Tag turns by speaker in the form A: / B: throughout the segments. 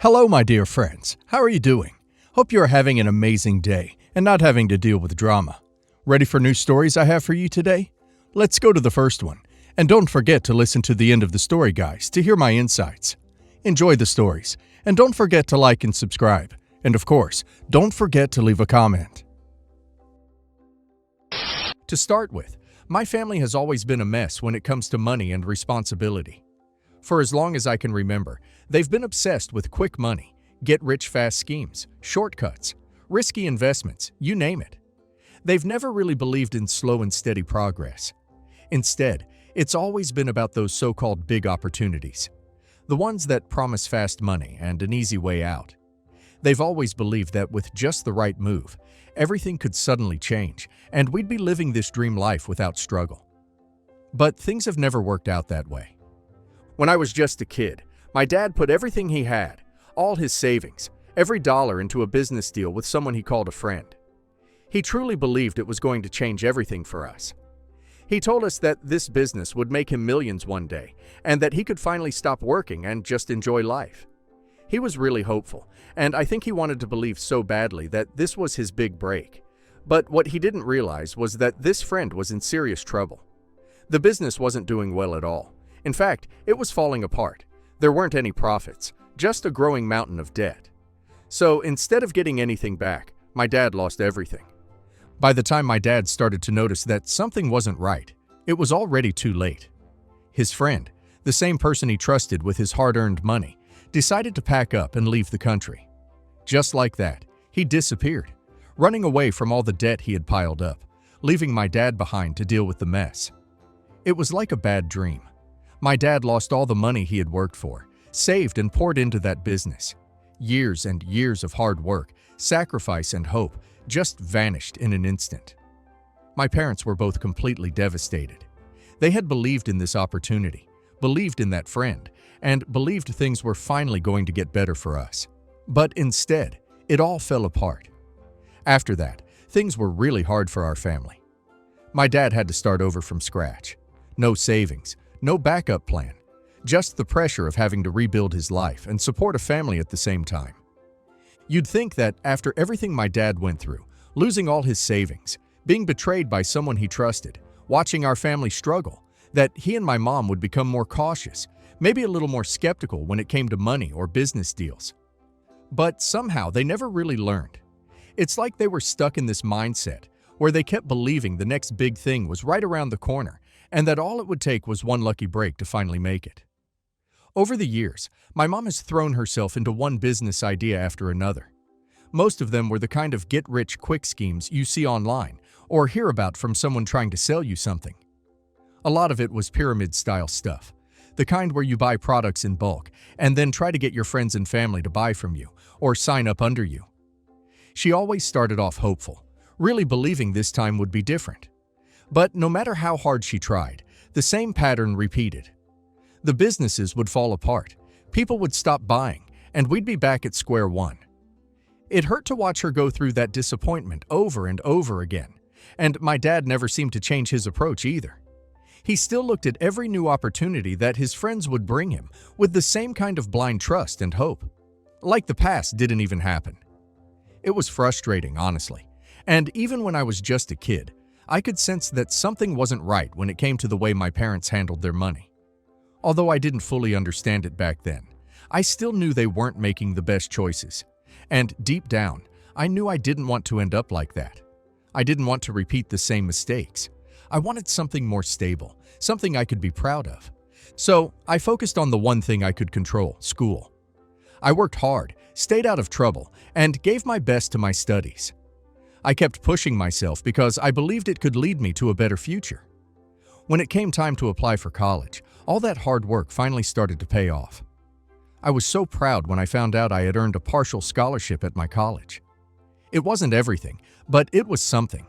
A: Hello, my dear friends. How are you doing? Hope you are having an amazing day and not having to deal with drama. Ready for new stories I have for you today? Let's go to the first one. And don't forget to listen to the end of the story, guys, to hear my insights. Enjoy the stories, and don't forget to like and subscribe. And of course, don't forget to leave a comment. To start with, my family has always been a mess when it comes to money and responsibility. For as long as I can remember, they've been obsessed with quick money, get-rich-fast schemes, shortcuts, risky investments, you name it. They've never really believed in slow and steady progress. Instead, it's always been about those so-called big opportunities, the ones that promise fast money and an easy way out. They've always believed that with just the right move, everything could suddenly change, and we'd be living this dream life without struggle. But things have never worked out that way. When I was just a kid, my dad put everything he had, all his savings, every dollar into a business deal with someone he called a friend. He truly believed it was going to change everything for us. He told us that this business would make him millions one day, and that he could finally stop working and just enjoy life. He was really hopeful, and I think he wanted to believe so badly that this was his big break. But what he didn't realize was that this friend was in serious trouble. The business wasn't doing well at all. In fact, it was falling apart. There weren't any profits, just a growing mountain of debt. So instead of getting anything back, my dad lost everything. By the time my dad started to notice that something wasn't right, it was already too late. His friend, the same person he trusted with his hard-earned money, decided to pack up and leave the country. Just like that, he disappeared, running away from all the debt he had piled up, leaving my dad behind to deal with the mess. It was like a bad dream. My dad lost all the money he had worked for, saved and poured into that business. Years and years of hard work, sacrifice and hope just vanished in an instant. My parents were both completely devastated. They had believed in this opportunity, believed in that friend, and believed things were finally going to get better for us. But instead, it all fell apart. After that, things were really hard for our family. My dad had to start over from scratch. No savings, no backup plan, just the pressure of having to rebuild his life and support a family at the same time. You'd think that after everything my dad went through, losing all his savings, being betrayed by someone he trusted, watching our family struggle, that he and my mom would become more cautious, maybe a little more skeptical when it came to money or business deals. But somehow they never really learned. It's like they were stuck in this mindset where they kept believing the next big thing was right around the corner and that all it would take was one lucky break to finally make it. Over the years, my mom has thrown herself into one business idea after another. Most of them were the kind of get-rich-quick schemes you see online or hear about from someone trying to sell you something. A lot of it was pyramid-style stuff, the kind where you buy products in bulk and then try to get your friends and family to buy from you or sign up under you. She always started off hopeful, really believing this time would be different. But no matter how hard she tried, the same pattern repeated. The businesses would fall apart, people would stop buying, and we'd be back at square one. It hurt to watch her go through that disappointment over and over again, and my dad never seemed to change his approach either. He still looked at every new opportunity that his friends would bring him with the same kind of blind trust and hope, like the past didn't even happen. It was frustrating, honestly, and even when I was just a kid, I could sense that something wasn't right when it came to the way my parents handled their money. Although I didn't fully understand it back then, I still knew they weren't making the best choices. And deep down, I knew I didn't want to end up like that. I didn't want to repeat the same mistakes. I wanted something more stable, something I could be proud of. So I focused on the one thing I could control, school. I worked hard, stayed out of trouble, and gave my best to my studies. I kept pushing myself because I believed it could lead me to a better future. When it came time to apply for college, all that hard work finally started to pay off. I was so proud when I found out I had earned a partial scholarship at my college. It wasn't everything, but it was something.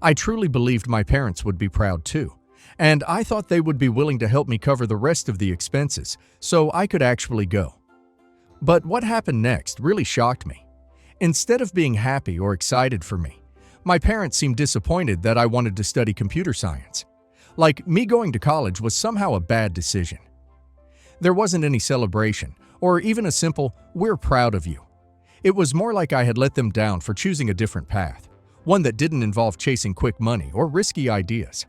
A: I truly believed my parents would be proud too, and I thought they would be willing to help me cover the rest of the expenses so I could actually go. But what happened next really shocked me. Instead of being happy or excited for me, my parents seemed disappointed that I wanted to study computer science. Like me going to college was somehow a bad decision. There wasn't any celebration or even a simple, "We're proud of you." It was more like I had let them down for choosing a different path, one that didn't involve chasing quick money or risky ideas.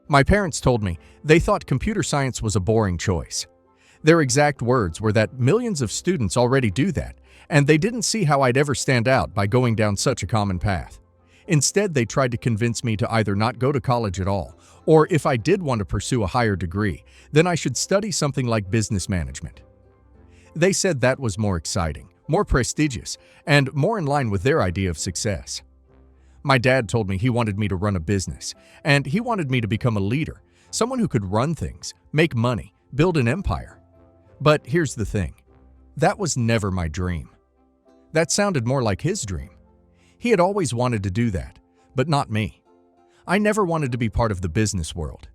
A: My parents told me they thought computer science was a boring choice. Their exact words were that millions of students already do that, and they didn't see how I'd ever stand out by going down such a common path. Instead, they tried to convince me to either not go to college at all, or if I did want to pursue a higher degree, then I should study something like business management. They said that was more exciting, more prestigious, and more in line with their idea of success. My dad told me he wanted me to run a business, and he wanted me to become a leader, someone who could run things, make money, build an empire. But here's the thing. That was never my dream. That sounded more like his dream. He had always wanted to do that, but not me. I never wanted to be part of the business world.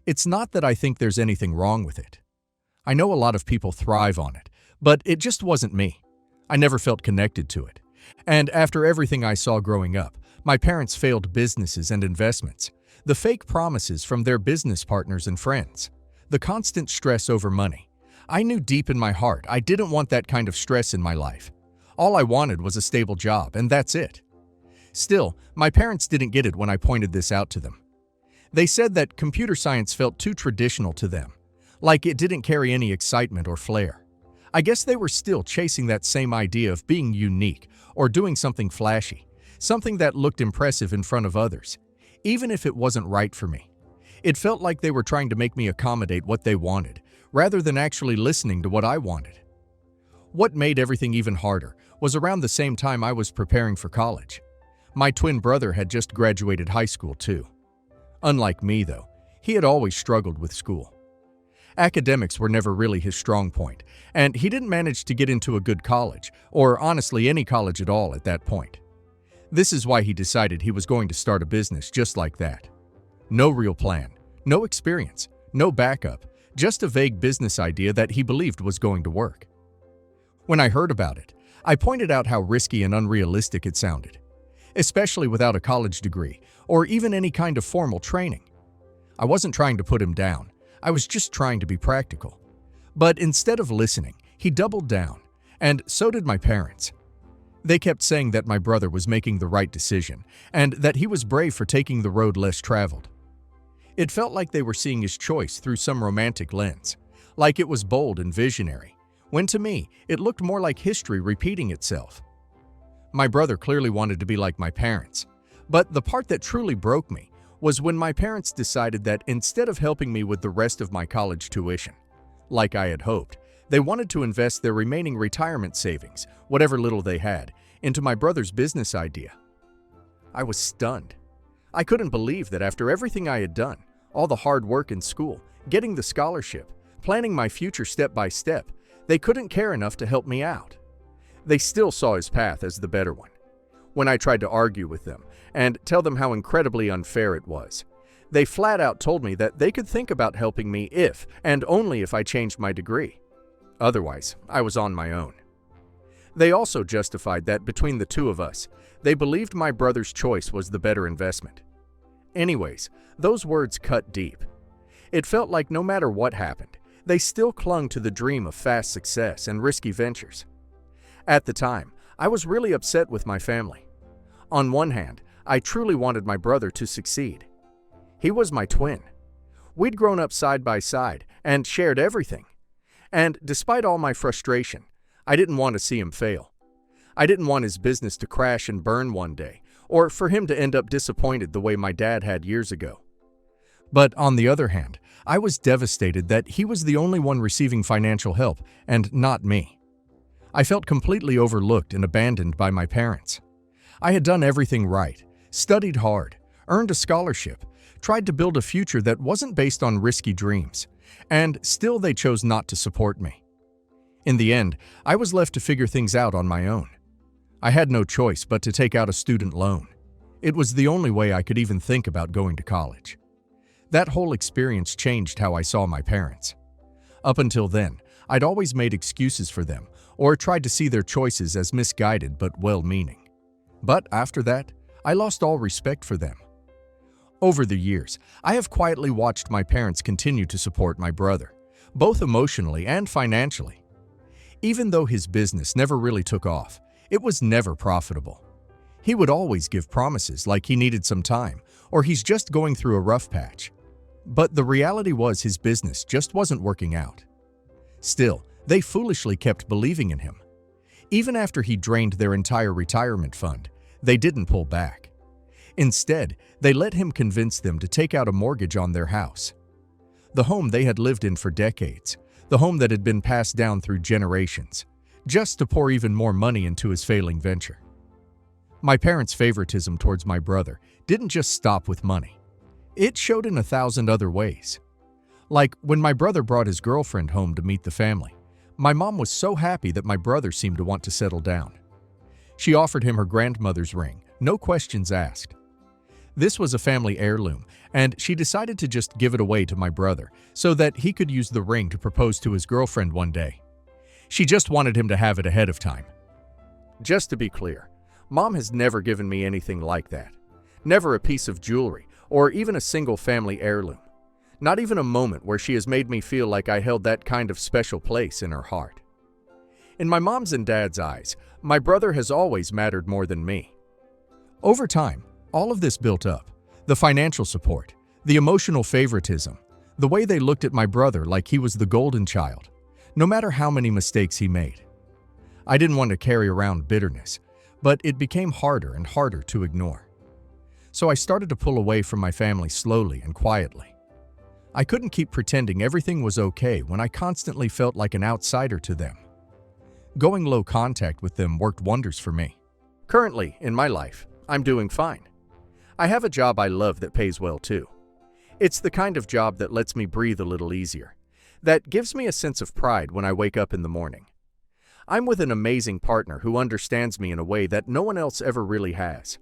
A: It's not that I think there's anything wrong with it. I know a lot of people thrive on it, but it just wasn't me. I never felt connected to it. And after everything I saw growing up, my parents' failed businesses and investments, the fake promises from their business partners and friends, the constant stress over money, I knew deep in my heart I didn't want that kind of stress in my life. All I wanted was a stable job, and that's it. Still, my parents didn't get it when I pointed this out to them. They said that computer science felt too traditional to them, like it didn't carry any excitement or flair. I guess they were still chasing that same idea of being unique or doing something flashy, something that looked impressive in front of others, even if it wasn't right for me. It felt like they were trying to make me accommodate what they wanted, rather than actually listening to what I wanted. What made everything even harder was around the same time I was preparing for college. My twin brother had just graduated high school too. Unlike me, though, he had always struggled with school. Academics were never really his strong point, and he didn't manage to get into a good college, or honestly any college at all at that point. This is why he decided he was going to start a business just like that. No real plan, no experience, no backup, just a vague business idea that he believed was going to work. When I heard about it, I pointed out how risky and unrealistic it sounded, especially without a college degree or even any kind of formal training. I wasn't trying to put him down, I was just trying to be practical. But instead of listening, he doubled down, and so did my parents. They kept saying that my brother was making the right decision, and that he was brave for taking the road less traveled. It felt like they were seeing his choice through some romantic lens, like it was bold and visionary, when to me, it looked more like history repeating itself. My brother clearly wanted to be like my parents, but the part that truly broke me was when my parents decided that instead of helping me with the rest of my college tuition, like I had hoped, they wanted to invest their remaining retirement savings, whatever little they had, into my brother's business idea. I was stunned. I couldn't believe that after everything I had done, all the hard work in school, getting the scholarship, planning my future step by step, they couldn't care enough to help me out. They still saw his path as the better one. When I tried to argue with them and tell them how incredibly unfair it was, they flat out told me that they could think about helping me if and only if I changed my degree. Otherwise, I was on my own. They also justified that between the two of us, they believed my brother's choice was the better investment. Anyways, those words cut deep. It felt like no matter what happened, they still clung to the dream of fast success and risky ventures. At the time, I was really upset with my family. On one hand, I truly wanted my brother to succeed. He was my twin. We'd grown up side by side and shared everything. And despite all my frustration, I didn't want to see him fail. I didn't want his business to crash and burn one day, or for him to end up disappointed the way my dad had years ago. But on the other hand, I was devastated that he was the only one receiving financial help and not me. I felt completely overlooked and abandoned by my parents. I had done everything right, studied hard, earned a scholarship, tried to build a future that wasn't based on risky dreams, and still they chose not to support me. In the end, I was left to figure things out on my own. I had no choice but to take out a student loan. It was the only way I could even think about going to college. That whole experience changed how I saw my parents. Up until then, I'd always made excuses for them or tried to see their choices as misguided but well-meaning. But after that, I lost all respect for them. Over the years, I have quietly watched my parents continue to support my brother, both emotionally and financially. Even though his business never really took off, it was never profitable. He would always give promises like he needed some time or he's just going through a rough patch. But the reality was his business just wasn't working out. Still, they foolishly kept believing in him. Even after he drained their entire retirement fund, they didn't pull back. Instead, they let him convince them to take out a mortgage on their house. The home they had lived in for decades, the home that had been passed down through generations, just to pour even more money into his failing venture. My parents' favoritism towards my brother didn't just stop with money. It showed in 1,000 other ways. Like when my brother brought his girlfriend home to meet the family, my mom was so happy that my brother seemed to want to settle down. She offered him her grandmother's ring, no questions asked. This was a family heirloom, and she decided to just give it away to my brother so that he could use the ring to propose to his girlfriend one day. She just wanted him to have it ahead of time. Just to be clear, Mom has never given me anything like that. Never a piece of jewelry or even a single family heirloom. Not even a moment where she has made me feel like I held that kind of special place in her heart. In my mom's and dad's eyes, my brother has always mattered more than me. Over time, all of this built up. The financial support, the emotional favoritism, the way they looked at my brother like he was the golden child, no matter how many mistakes he made. I didn't want to carry around bitterness, but it became harder and harder to ignore. So I started to pull away from my family slowly and quietly. I couldn't keep pretending everything was okay when I constantly felt like an outsider to them. Going low contact with them worked wonders for me. Currently, in my life, I'm doing fine. I have a job I love that pays well too. It's the kind of job that lets me breathe a little easier, that gives me a sense of pride when I wake up in the morning. I'm with an amazing partner who understands me in a way that no one else ever really has.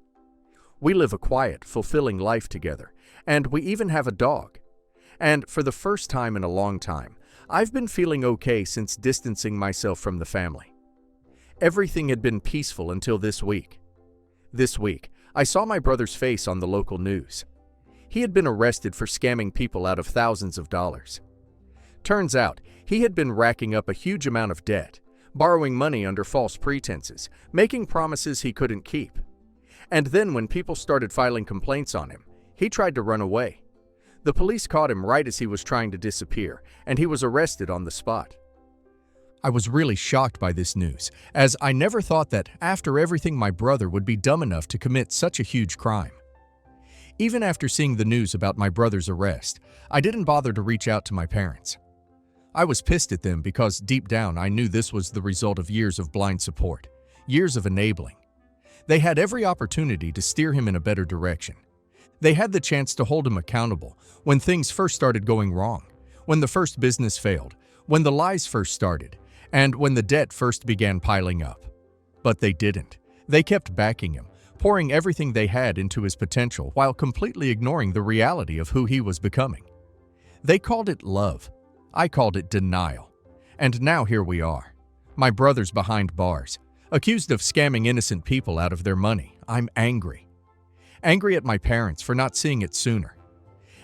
A: We live a quiet, fulfilling life together, and we even have a dog. And for the first time in a long time, I've been feeling okay since distancing myself from the family. Everything had been peaceful until this week. This week, I saw my brother's face on the local news. He had been arrested for scamming people out of thousands of dollars. Turns out, he had been racking up a huge amount of debt, borrowing money under false pretenses, making promises he couldn't keep. And then when people started filing complaints on him, he tried to run away. The police caught him right as he was trying to disappear, and he was arrested on the spot. I was really shocked by this news, as I never thought that, after everything, my brother would be dumb enough to commit such a huge crime. Even after seeing the news about my brother's arrest, I didn't bother to reach out to my parents. I was pissed at them because deep down I knew this was the result of years of blind support, years of enabling. They had every opportunity to steer him in a better direction. They had the chance to hold him accountable when things first started going wrong, when the first business failed, when the lies first started, and when the debt first began piling up. But they didn't. They kept backing him, pouring everything they had into his potential while completely ignoring the reality of who he was becoming. They called it love. I called it denial. And now here we are. My brother's behind bars, accused of scamming innocent people out of their money. I'm angry. Angry at my parents for not seeing it sooner.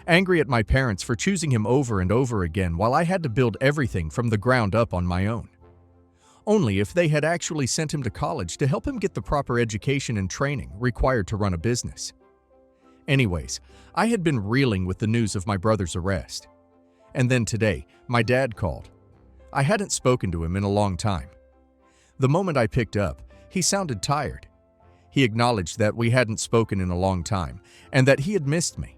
A: Angry at my parents for choosing him over and over again while I had to build everything from the ground up on my own. Only if they had actually sent him to college to help him get the proper education and training required to run a business. Anyways, I had been reeling with the news of my brother's arrest. And then today, my dad called. I hadn't spoken to him in a long time. The moment I picked up, he sounded tired. He acknowledged that we hadn't spoken in a long time and that he had missed me.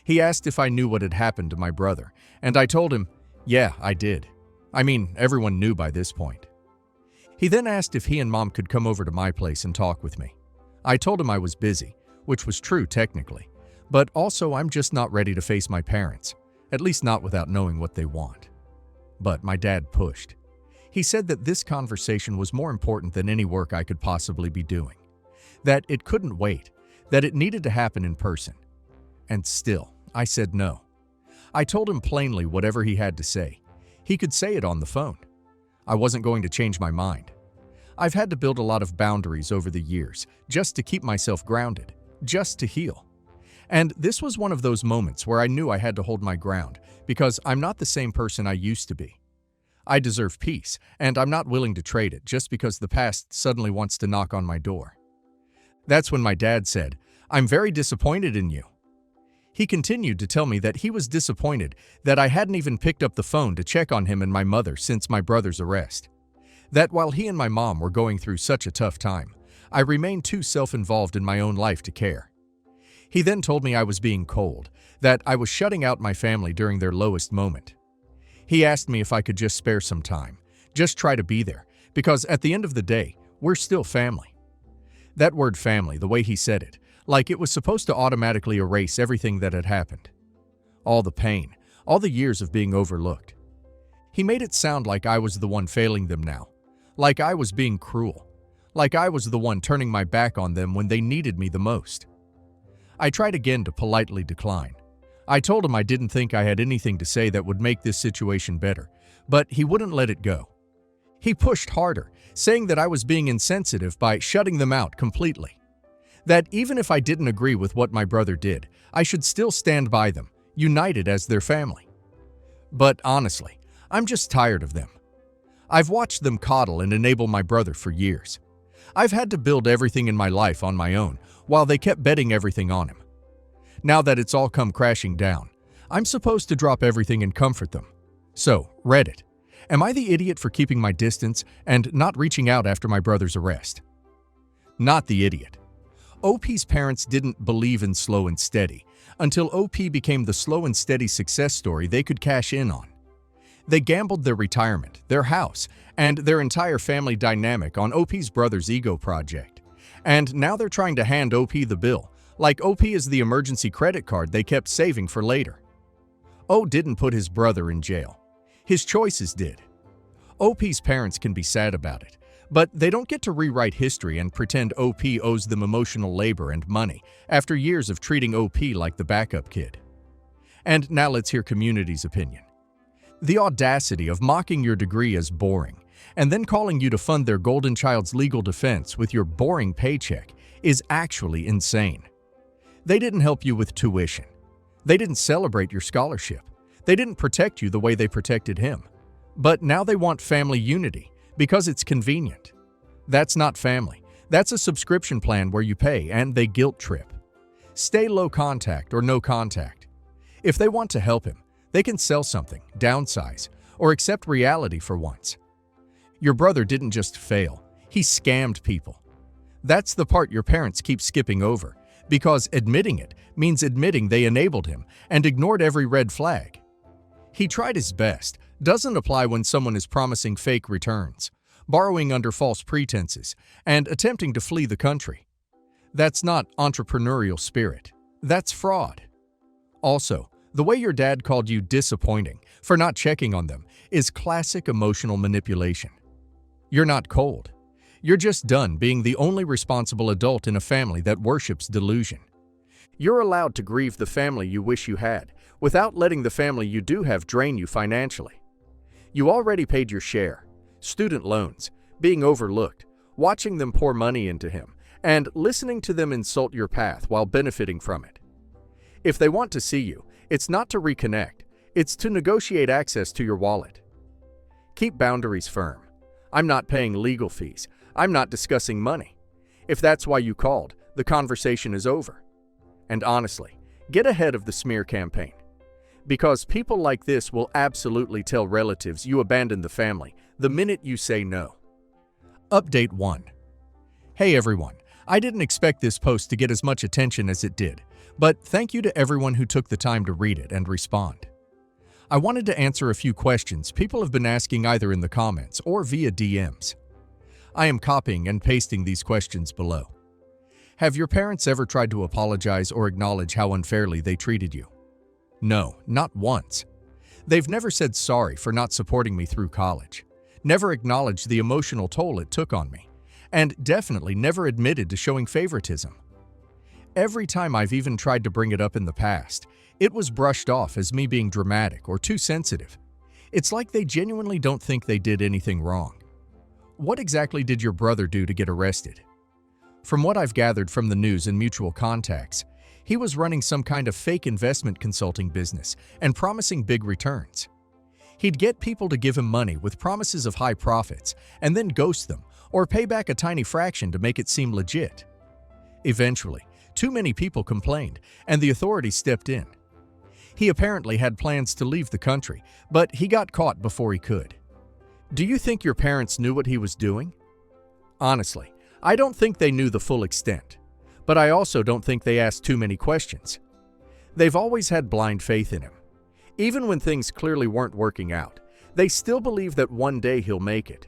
A: He asked if I knew what had happened to my brother, and I told him, yeah, I did. I mean, everyone knew by this point. He then asked if he and Mom could come over to my place and talk with me. I told him I was busy, which was true technically, but also I'm just not ready to face my parents. At least not without knowing what they want. But my dad pushed. He said that this conversation was more important than any work I could possibly be doing. That it couldn't wait. That it needed to happen in person. And still, I said no. I told him plainly whatever he had to say. He could say it on the phone. I wasn't going to change my mind. I've had to build a lot of boundaries over the years just to keep myself grounded, just to heal. And this was one of those moments where I knew I had to hold my ground because I'm not the same person I used to be. I deserve peace, and I'm not willing to trade it just because the past suddenly wants to knock on my door. That's when my dad said, "I'm very disappointed in you." He continued to tell me that he was disappointed that I hadn't even picked up the phone to check on him and my mother since my brother's arrest. That while he and my mom were going through such a tough time, I remained too self-involved in my own life to care. He then told me I was being cold, that I was shutting out my family during their lowest moment. He asked me if I could just spare some time, just try to be there, because at the end of the day, we're still family. That word family, the way he said it, like it was supposed to automatically erase everything that had happened. All the pain, all the years of being overlooked. He made it sound like I was the one failing them now, like I was being cruel, like I was the one turning my back on them when they needed me the most. I tried again to politely decline. I told him I didn't think I had anything to say that would make this situation better, but he wouldn't let it go. He pushed harder, saying that I was being insensitive by shutting them out completely. That even if I didn't agree with what my brother did, I should still stand by them, united as their family. But honestly, I'm just tired of them. I've watched them coddle and enable my brother for years. I've had to build everything in my life on my own, while they kept betting everything on him. Now that it's all come crashing down, I'm supposed to drop everything and comfort them. So, Reddit, am I the idiot for keeping my distance and not reaching out after my brother's arrest? Not the idiot. OP's parents didn't believe in slow and steady until OP became the slow and steady success story they could cash in on. They gambled their retirement, their house, and their entire family dynamic on OP's brother's ego project. And now they're trying to hand OP the bill, like OP is the emergency credit card they kept saving for later. O didn't put his brother in jail. His choices did. OP's parents can be sad about it, but they don't get to rewrite history and pretend OP owes them emotional labor and money after years of treating OP like the backup kid. And now let's hear community's opinion. The audacity of mocking your degree as boring and then calling you to fund their golden child's legal defense with your boring paycheck is actually insane. They didn't help you with tuition. They didn't celebrate your scholarship. They didn't protect you the way they protected him. But now they want family unity because it's convenient. That's not family. That's a subscription plan where you pay and they guilt trip. Stay low contact or no contact. If they want to help him, they can sell something, downsize, or accept reality for once. Your brother didn't just fail, he scammed people. That's the part your parents keep skipping over, because admitting it means admitting they enabled him and ignored every red flag. He tried his best doesn't apply when someone is promising fake returns, borrowing under false pretenses, and attempting to flee the country. That's not entrepreneurial spirit. That's fraud. Also, the way your dad called you disappointing for not checking on them is classic emotional manipulation. You're not cold. You're just done being the only responsible adult in a family that worships delusion. You're allowed to grieve the family you wish you had without letting the family you do have drain you financially. You already paid your share, student loans, being overlooked, watching them pour money into him, and listening to them insult your path while benefiting from it. If they want to see you, it's not to reconnect, it's to negotiate access to your wallet. Keep boundaries firm. I'm not paying legal fees. I'm not discussing money. If that's why you called, the conversation is over. And honestly, get ahead of the smear campaign. Because people like this will absolutely tell relatives you abandoned the family the minute you say no. Update 1. Hey everyone, I didn't expect this post to get as much attention as it did, but thank you to everyone who took the time to read it and respond. I wanted to answer a few questions people have been asking either in the comments or via DMs. I am copying and pasting these questions below. Have your parents ever tried to apologize or acknowledge how unfairly they treated you? No, not once. They've never said sorry for not supporting me through college, never acknowledged the emotional toll it took on me, and definitely never admitted to showing favoritism. Every time I've even tried to bring it up in the past, it was brushed off as me being dramatic or too sensitive. It's like they genuinely don't think they did anything wrong. What exactly did your brother do to get arrested? From what I've gathered from the news and mutual contacts, he was running some kind of fake investment consulting business and promising big returns. He'd get people to give him money with promises of high profits and then ghost them or pay back a tiny fraction to make it seem legit. Eventually, too many people complained, and the authorities stepped in. He apparently had plans to leave the country, but he got caught before he could. Do you think your parents knew what he was doing? Honestly, I don't think they knew the full extent, but I also don't think they asked too many questions. They've always had blind faith in him. Even when things clearly weren't working out, they still believe that one day he'll make it.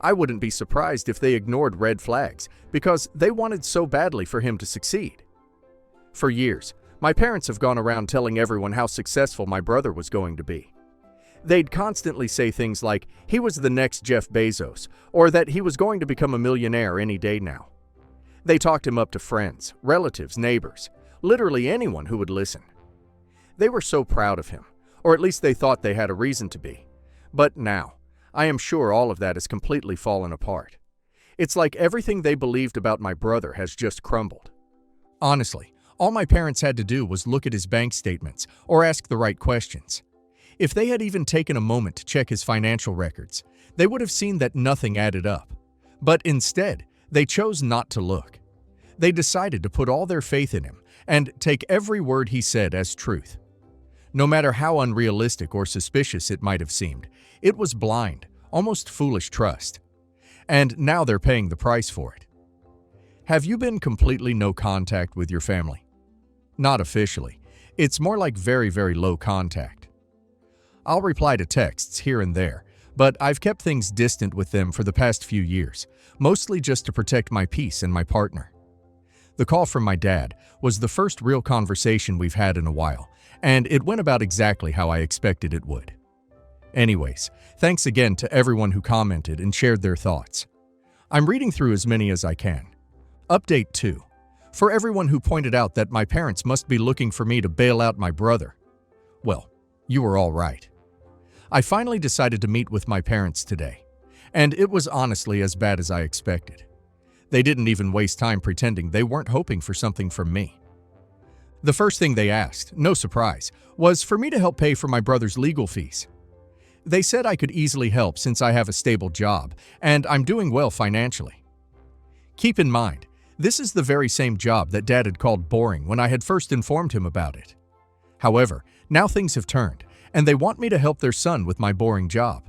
A: I wouldn't be surprised if they ignored red flags because they wanted so badly for him to succeed. For years, my parents have gone around telling everyone how successful my brother was going to be. They'd constantly say things like he was the next Jeff Bezos or that he was going to become a millionaire any day now. They talked him up to friends, relatives, neighbors, literally anyone who would listen. They were so proud of him, or at least they thought they had a reason to be. But now, I am sure all of that has completely fallen apart. It's like everything they believed about my brother has just crumbled. Honestly, all my parents had to do was look at his bank statements or ask the right questions. If they had even taken a moment to check his financial records, they would have seen that nothing added up. But instead, they chose not to look. They decided to put all their faith in him and take every word he said as truth. No matter how unrealistic or suspicious it might have seemed, it was blind, almost foolish trust. And now they're paying the price for it. Have you been completely no contact with your family? Not officially. It's more like very, very low contact. I'll reply to texts here and there, but I've kept things distant with them for the past few years, mostly just to protect my peace and my partner. The call from my dad was the first real conversation we've had in a while, and it went about exactly how I expected it would. Anyways, thanks again to everyone who commented and shared their thoughts. I'm reading through as many as I can. Update 2. For everyone who pointed out that my parents must be looking for me to bail out my brother. Well, you were all right. I finally decided to meet with my parents today, and it was honestly as bad as I expected. They didn't even waste time pretending they weren't hoping for something from me. The first thing they asked, no surprise, was for me to help pay for my brother's legal fees. They said I could easily help since I have a stable job and I'm doing well financially. Keep in mind, this is the very same job that Dad had called boring when I had first informed him about it. However, now things have turned, and they want me to help their son with my boring job.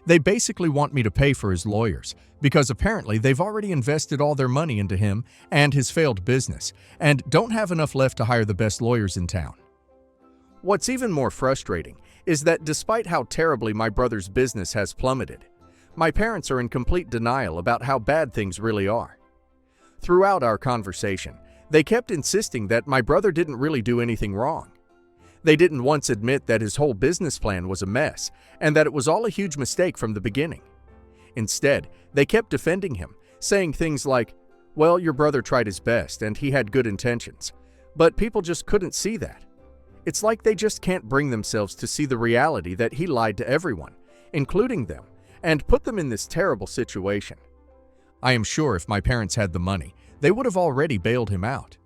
A: They basically want me to pay for his lawyers, because apparently they've already invested all their money into him and his failed business, and don't have enough left to hire the best lawyers in town. What's even more frustrating is that despite how terribly my brother's business has plummeted, my parents are in complete denial about how bad things really are. Throughout our conversation, they kept insisting that my brother didn't really do anything wrong. They didn't once admit that his whole business plan was a mess and that it was all a huge mistake from the beginning. Instead, they kept defending him, saying things like, "Well, your brother tried his best and he had good intentions, but people just couldn't see that." It's like they just can't bring themselves to see the reality that he lied to everyone, including them, and put them in this terrible situation. I am sure if my parents had the money, they would have already bailed him out.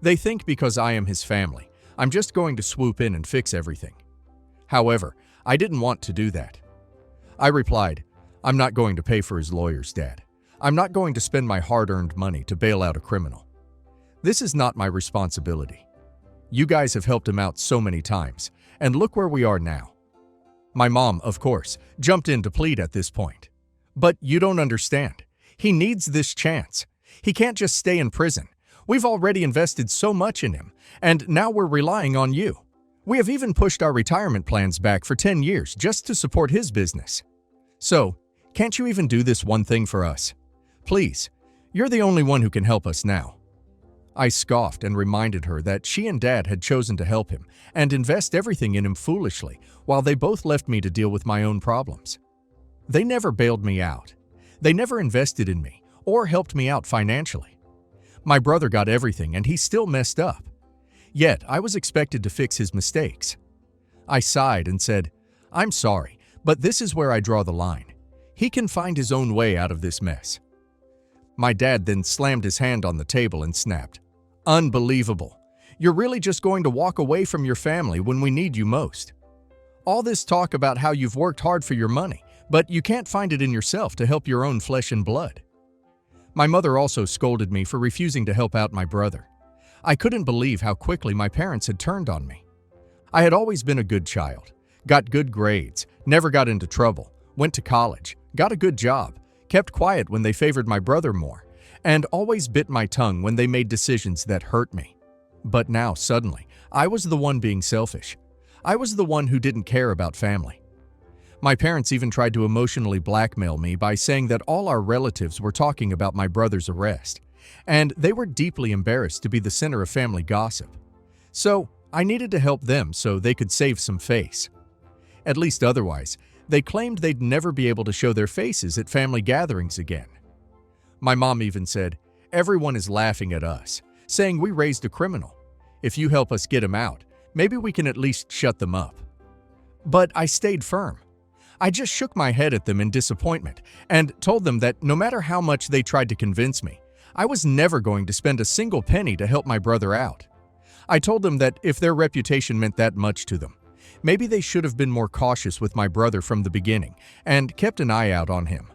A: They think because I am his family, I'm just going to swoop in and fix everything. However, I didn't want to do that. I replied, "I'm not going to pay for his lawyers, Dad. I'm not going to spend my hard-earned money to bail out a criminal. This is not my responsibility. You guys have helped him out so many times, and look where we are now." My mom, of course, jumped in to plead at this point. "But you don't understand. He needs this chance. He can't just stay in prison. We've already invested so much in him, and now we're relying on you. We have even pushed our retirement plans back for 10 years just to support his business. So, can't you even do this one thing for us? Please, you're the only one who can help us now." I scoffed and reminded her that she and Dad had chosen to help him and invest everything in him foolishly, while they both left me to deal with my own problems. They never bailed me out. They never invested in me or helped me out financially. My brother got everything and he still messed up. Yet, I was expected to fix his mistakes. I sighed and said, "I'm sorry, but this is where I draw the line. He can find his own way out of this mess." My dad then slammed his hand on the table and snapped, "Unbelievable. You're really just going to walk away from your family when we need you most. All this talk about how you've worked hard for your money, but you can't find it in yourself to help your own flesh and blood. My mother also scolded me for refusing to help out my brother. I couldn't believe how quickly my parents had turned on me. I had always been a good child, got good grades, never got into trouble, went to college, got a good job, kept quiet when they favored my brother more, and always bit my tongue when they made decisions that hurt me. But now, suddenly, I was the one being selfish. I was the one who didn't care about family. My parents even tried to emotionally blackmail me by saying that all our relatives were talking about my brother's arrest, and they were deeply embarrassed to be the center of family gossip. So, I needed to help them so they could save some face. At least otherwise, they claimed they'd never be able to show their faces at family gatherings again. My mom even said, "Everyone is laughing at us, saying we raised a criminal. If you help us get him out, maybe we can at least shut them up." But I stayed firm. I just shook my head at them in disappointment and told them that no matter how much they tried to convince me, I was never going to spend a single penny to help my brother out. I told them that if their reputation meant that much to them, maybe they should have been more cautious with my brother from the beginning and kept an eye out on him.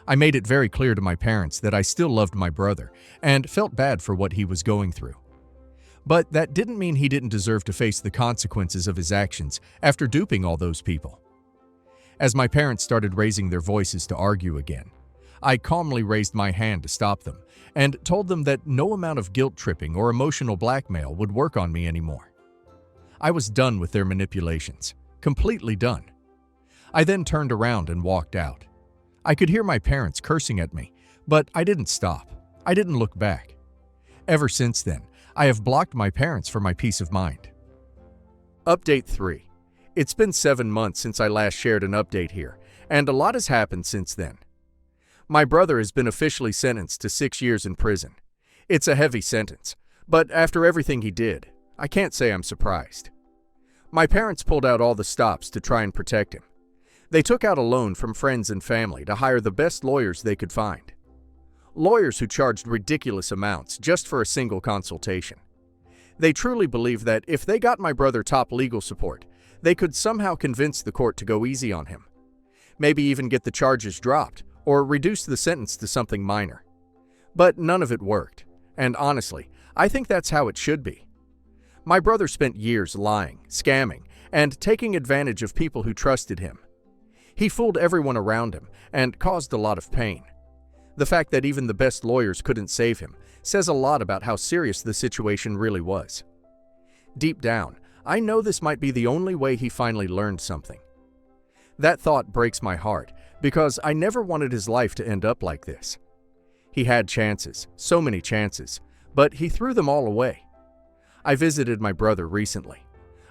A: I made it very clear to my parents that I still loved my brother and felt bad for what he was going through. But that didn't mean he didn't deserve to face the consequences of his actions after duping all those people. As my parents started raising their voices to argue again, I calmly raised my hand to stop them and told them that no amount of guilt-tripping or emotional blackmail would work on me anymore. I was done with their manipulations, completely done. I then turned around and walked out. I could hear my parents cursing at me, but I didn't stop. I didn't look back. Ever since then, I have blocked my parents for my peace of mind. Update 3. It's been 7 months since I last shared an update here, and a lot has happened since then. My brother has been officially sentenced to 6 years in prison. It's a heavy sentence, but after everything he did, I can't say I'm surprised. My parents pulled out all the stops to try and protect him. They took out a loan from friends and family to hire the best lawyers they could find. Lawyers who charged ridiculous amounts just for a single consultation. They truly believed that if they got my brother top legal support, they could somehow convince the court to go easy on him. Maybe even get the charges dropped or reduce the sentence to something minor. But none of it worked, and honestly, I think that's how it should be. My brother spent years lying, scamming, and taking advantage of people who trusted him. He fooled everyone around him and caused a lot of pain. The fact that even the best lawyers couldn't save him says a lot about how serious the situation really was. Deep down, I know this might be the only way he finally learned something. That thought breaks my heart because I never wanted his life to end up like this. He had chances, so many chances, but he threw them all away. I visited my brother recently.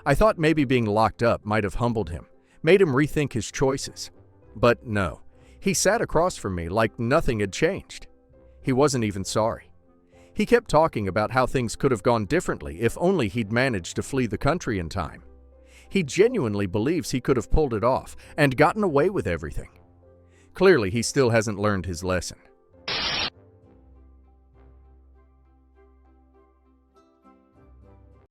A: I thought maybe being locked up might have humbled him, made him rethink his choices. But no, he sat across from me like nothing had changed. He wasn't even sorry. He kept talking about how things could have gone differently if only he'd managed to flee the country in time. He genuinely believes he could have pulled it off and gotten away with everything. Clearly, he still hasn't learned his lesson.